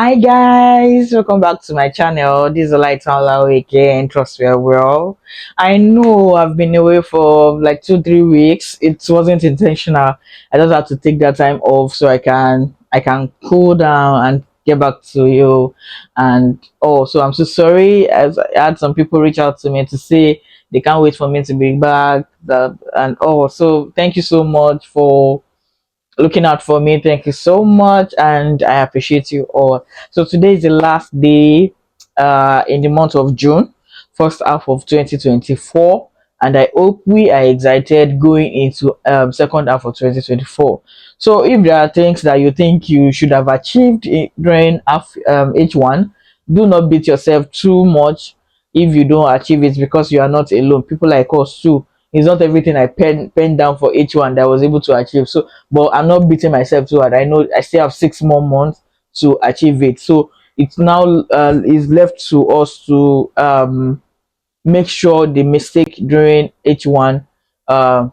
Hi guys, welcome back to my channel. This is Light again. Trust me, well. I know I've been away for like 2-3 weeks. It wasn't intentional. I just had to take that time off so I can cool down and get back to you. And so I'm so sorry as I had some people reach out to me to say they can't wait for me to be back. So thank you so much for looking out for me. Thank you so much, and I appreciate you all. So today is the last day in the month of June, first half of 2024, and I hope we are excited going into second half of 2024. So if there are things that you think you should have achieved during H1, do not beat yourself too much if you don't achieve it, because you are not alone. People like us too, it's not everything I pen down for H1 that I was able to achieve. So but I'm not beating myself too hard. I know I still have 6 more months to achieve it. So it's now is left to us to make sure the mistake during H1 uh,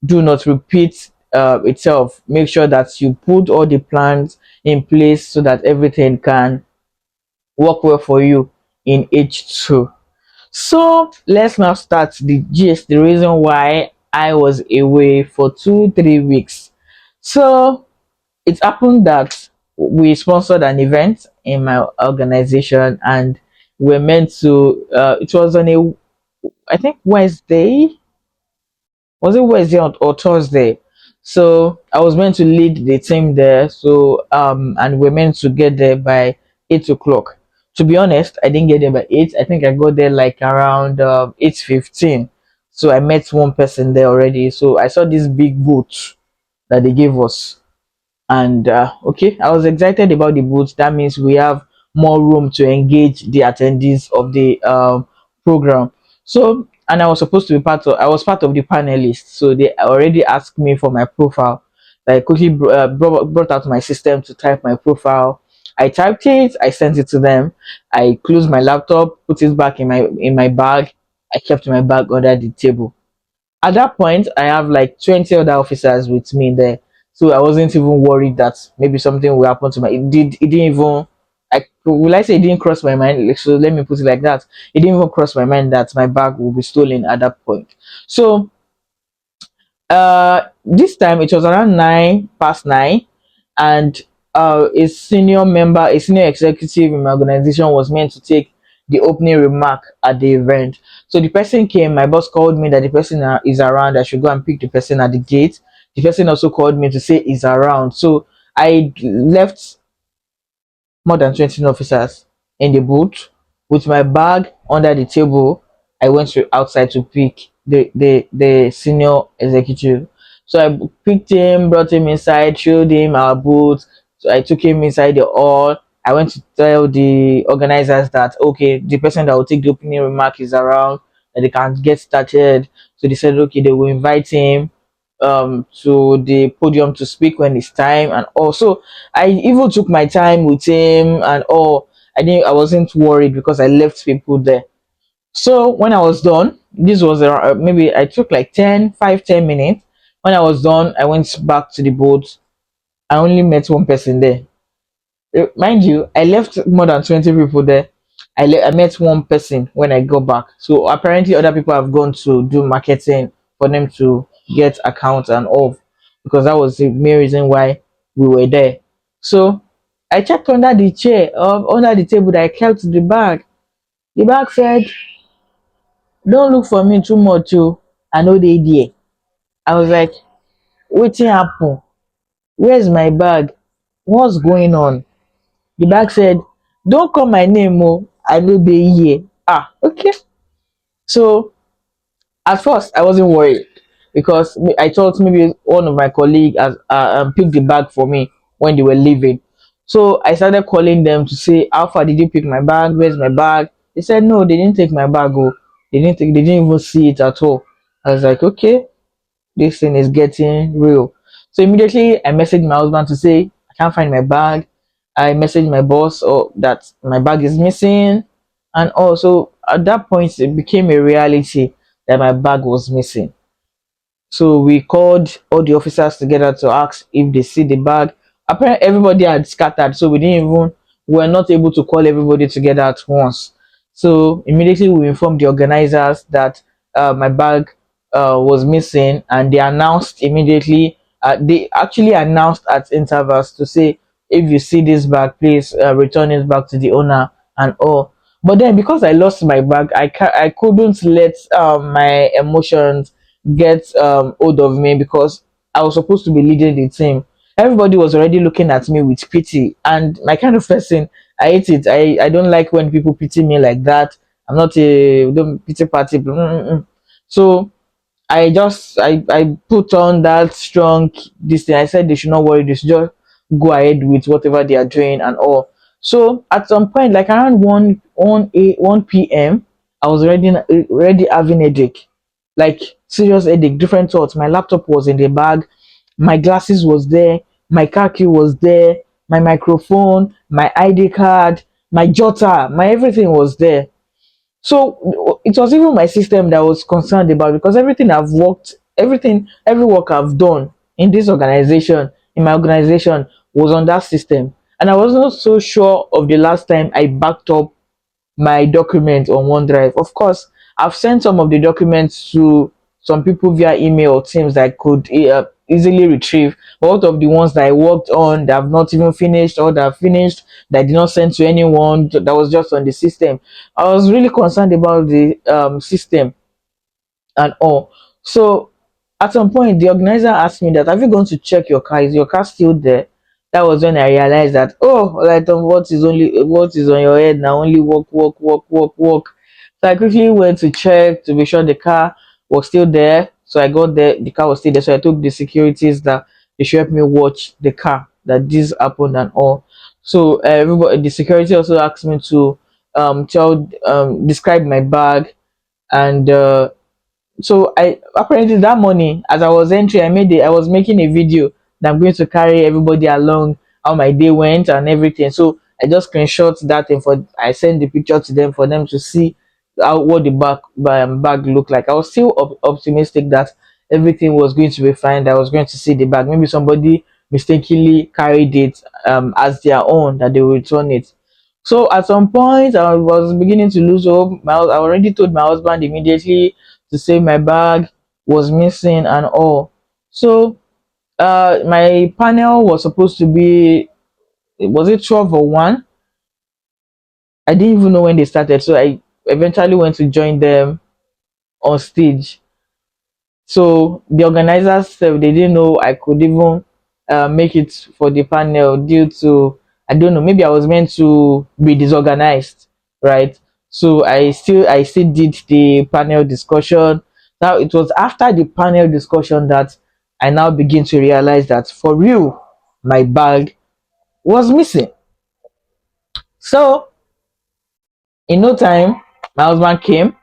do not repeat itself. Make sure that you put all the plans in place so that everything can work well for you in H2. So let's now start the gist, the reason why I was away for 2-3 weeks. So it happened that we sponsored an event in my organization, and we're meant to it was on a, I think, Wednesday. Was it Wednesday or Thursday? So I was meant to lead the team there. So and we're meant to get there by 8 o'clock. To be honest, I didn't get there by 8. I think I got there like around 8:15. So I met one person there already. So I saw this big booth that they gave us, and okay, I was excited about the booth. That means we have more room to engage the attendees of the program. So, and I was part of the panelists, so they already asked me for my profile. I quickly brought out my system to type my profile. I typed it, I sent it to them. I closed my laptop, put it back in my bag. I kept my bag under the table. At that point, I have like 20 other officers with me there, so I wasn't even worried that maybe something will happen to my. It didn't even. I will I say it didn't cross my mind. So let me put it like that. It didn't even cross my mind that my bag will be stolen at that point. So this time it was around 9 past 9, and a senior executive in my organization was meant to take the opening remark at the event. So the person came, my boss called me that the person is around. I should go and pick the person at the gate. The person also called me to say he's around. So I left more than 20 officers in the booth with my bag under the table. I went to outside to pick the senior executive. So I picked him, brought him inside, showed him our booth. So I took him inside the hall. I went to tell the organizers that okay, the person that will take the opening remark is around, and they can get started. So they said okay, they will invite him to the podium to speak when it's time. And also I even took my time with him and all. I wasn't worried because I left people there. So when I was done, this was around, maybe I took like 10 minutes. When I was done, I went back to the boat. I only met one person there. Mind you, I left more than 20 people there. I met one person when I got back. So apparently other people have gone to do marketing for them to get accounts and all, because that was the main reason why we were there. So I checked under the chair under the table that I kept the bag. The bag said, "Don't look for me too much, oh. I know they there." I was like, "Wetin happen? Where's my bag? What's going on?" The bag said, "Don't call my name, oh. I know they here." Ah, okay. So at first I wasn't worried because I thought maybe one of my colleagues has picked the bag for me when they were leaving. So I started calling them to say, "How far did you pick my bag? Where's my bag?" They said, "No, they didn't take my bag. Oh, they didn't even see it at all." I was like, "Okay, this thing is getting real." So immediately I messaged my husband to say, "I can't find my bag." I messaged my boss that my bag is missing. And also at that point, it became a reality that my bag was missing. So we called all the officers together to ask if they see the bag. Apparently, everybody had scattered, so we didn't even we were not able to call everybody together at once. So immediately we informed the organizers that my bag was missing, and they announced immediately. They actually announced at intervals to say, if you see this bag, please return it back to the owner and all. But then because I lost my bag, I couldn't let my emotions get hold of me, because I was supposed to be leading the team. Everybody was already looking at me with pity, and my kind of person, I hate it. I don't like when people pity me like that. I'm not a don't pity party. So I put on that strong this thing. I said they should not worry, they should just go ahead with whatever they are doing and all. So at some point, like around 1 p.m., I was already having headache, like serious headache, different thoughts. My laptop was in the bag, my glasses was there, my car key was there, my microphone, my ID card, my jotter, my everything was there. So it was even my system that I was concerned about, because every work I've done in this organization, in my organization, was on that system. And I was not so sure of the last time I backed up my document on OneDrive. Of course, I've sent some of the documents to some people via email or Teams that I could easily retrieve. But out of the ones that I worked on that have not even finished, or that have finished that I did not send to anyone, that was just on the system, I was really concerned about the system and all. So at some point, the organizer asked me that, "Have you gone to check your car? Is your car still there?" That was when I realized that, oh, like what is on your head now? Only walk, walk, walk, walk, walk. So I quickly went to check to be sure the car was still there. So I got there, the car was still there. So I took the securities that they should help me watch the car, that this happened and all. So everybody, the security also asked me to describe my bag, and so I apparently that morning, as I was entering, I was making a video that I'm going to carry everybody along how my day went and everything. So I just screenshot that and I sent the picture to them for them to see how what the bag looked like. I was still optimistic that everything was going to be fine, that I was going to see the bag. Maybe somebody mistakenly carried it as their own, that they will return it. So at some point, I was beginning to lose hope. I already told my husband immediately to say my bag was missing and all. So my panel was supposed to be, was it 12 or 1? I didn't even know when they started. So I eventually went to join them on stage. So the organizers said they didn't know I could even make it for the panel due to, I don't know, maybe I was meant to be disorganized, right? So I still did the panel discussion. Now it was after the panel discussion that I now begin to realize that for real my bag was missing. So in no time my husband came,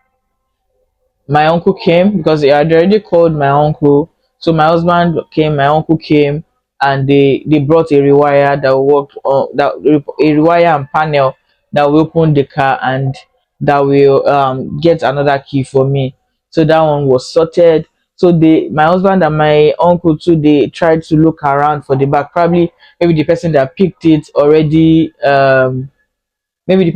my uncle came, because he had already called my uncle. So my husband came, my uncle came, and they brought a rewire that worked on that, a rewire and panel that will open the car, and that will get another key for me. So that one was sorted. So my husband and my uncle too, they tried to look around for the bag. Probably maybe the person that picked it already maybe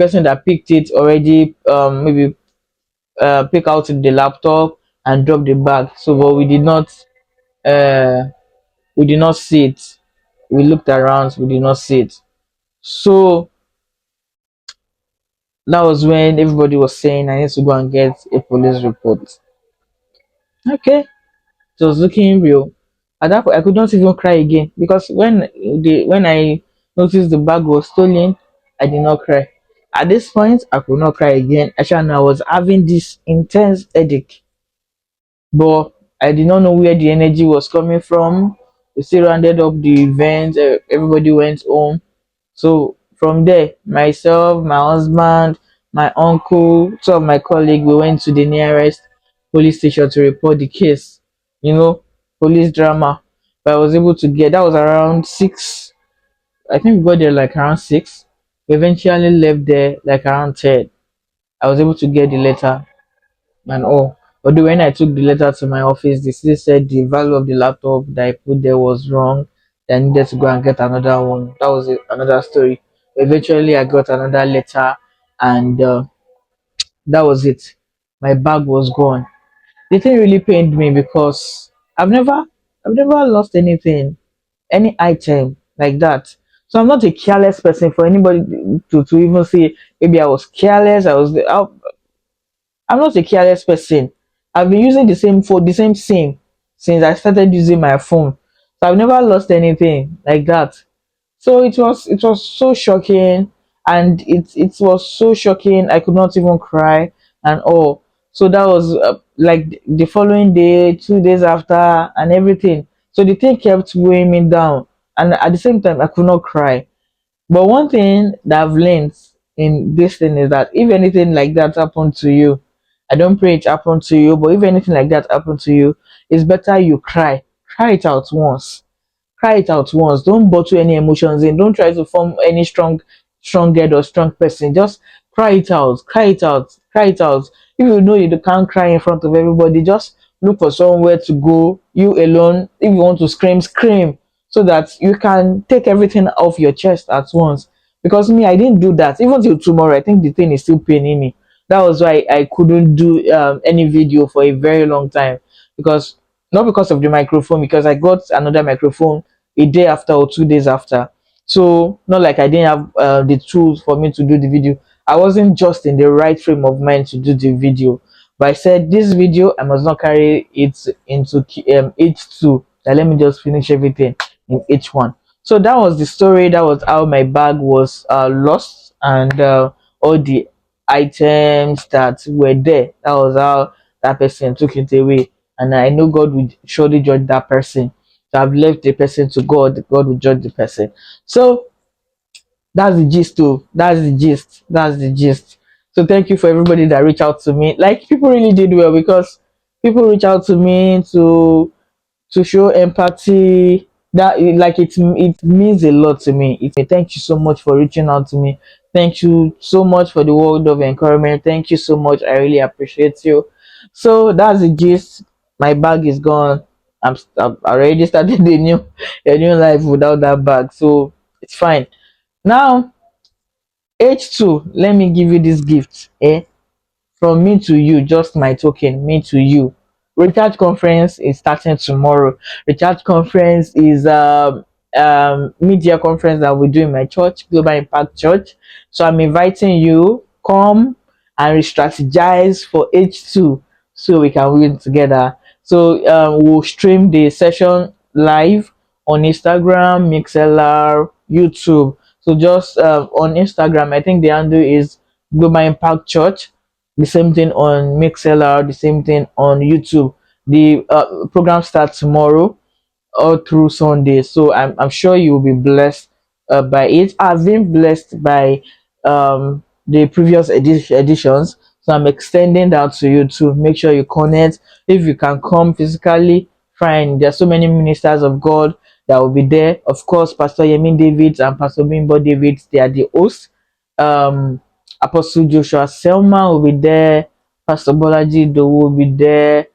pick out the laptop and drop the bag. So, but uh, we did not see it. We looked around, we did not see it. So that was when everybody was saying I need to go and get a police report. Okay, it was looking real. At that point, I could not even cry again, because when I noticed the bag was stolen, I did not cry. At this point, I could not cry again. Actually, I was having this intense headache, but I did not know where the energy was coming from. We still rounded up the event, everybody went home. So from there, myself, my husband, my uncle, two of my colleagues, we went to the nearest police station to report the case. You know, police drama. But I was able to get, that was around 6. I think we got there like around 6. We eventually left there like around 10. I was able to get the letter and all. Although when I took the letter to my office, they still said the value of the laptop that I put there was wrong. That I needed to go and get another one. That was another story. Eventually, I got another letter, and that was it. My bag was gone. The thing really pained me because I've never lost anything, any item like that. So I'm not a careless person for anybody to even say maybe I was careless. I'm not a careless person. I've been using the same phone, the same SIM since I started using my phone. So I've never lost anything like that. So it was so shocking, and it was so shocking. I could not even cry and all. So that was like the following day, 2 days after, and everything. So the thing kept weighing me down, and at the same time, I could not cry. But one thing that I've learned in this thing is that if anything like that happened to you, I don't pray it happened to you, but if anything like that happened to you, it's better you cry. Cry it out once. Cry it out once. Don't bottle any emotions in. Don't try to form any strong head or strong person. Just cry it out. Cry it out. Cry it out. If you know you can't cry in front of everybody, just look for somewhere to go. You alone. If you want to scream, scream so that you can take everything off your chest at once. Because me, I didn't do that. Even till tomorrow, I think the thing is still paining me. That was why I couldn't do any video for a very long time, because not because of the microphone, because I got another microphone a day after or 2 days after. So not like I didn't have the tools for me to do the video. I wasn't just in the right frame of mind to do the video. But I said this video I must not carry it into H2. That let me just finish everything in H1. So that was the story. That was how my bag was lost, and all the items that were there. That was how that person took it away. And I know God will surely judge that person. So I've left the person to God. God will judge the person. So that's the gist too. That's the gist. That's the gist. So thank you for everybody that reached out to me. Like, people really did well, because people reach out to me to show empathy. That, like, it means a lot to me. Thank you so much for reaching out to me. Thank you so much for the word of encouragement. Thank you so much. I really appreciate you. So that's the gist. My bag is gone. I've already started a new life without that bag, so it's fine. Now, H2, let me give you this gift. From me to you, just my token, me to you. Recharge conference is starting tomorrow. Recharge conference is media conference that we do in my church, Global Impact Church. So I'm inviting you, come and re-strategize for H2 so we can win together. So we'll stream the session live on Instagram, MixLR, YouTube. So just on Instagram, I think the handle is Global Impact Church. The same thing on MixLR, the same thing on YouTube. The program starts tomorrow all through Sunday, so I'm sure you will be blessed by it. I've been blessed by the previous editions, so I'm extending that to you too. Make sure you connect. If you can come physically, fine. There are so many ministers of God that will be there. Of course, Pastor Yemin Davids and Pastor Bimbo Davids, they are the hosts. um Apostle Joshua Selma will be there. Pastor Bolaji Do will be there.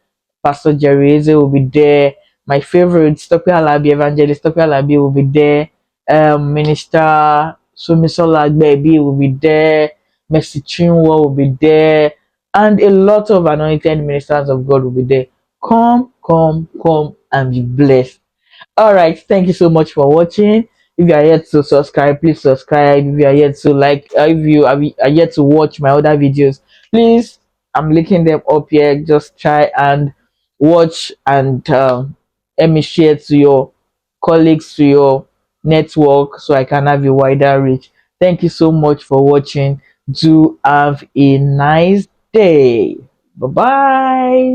Pastor Jerry Eze will be there. My favorite, Stoppy Alabi, Evangelist Stoppy Alabi will be there. Minister Sumisola Baby will be there. Mercy Chinwo will be there. And a lot of anointed ministers of God will be there. Come, come, come and be blessed. All right, thank you so much for watching. If you are yet to subscribe, please subscribe. If you are yet to if you are yet to watch my other videos, please, I'm linking them up here. Just try and watch, and let me share to your colleagues, to your network, so I can have a wider reach. Thank you so much for watching. Do have a nice day. Bye bye.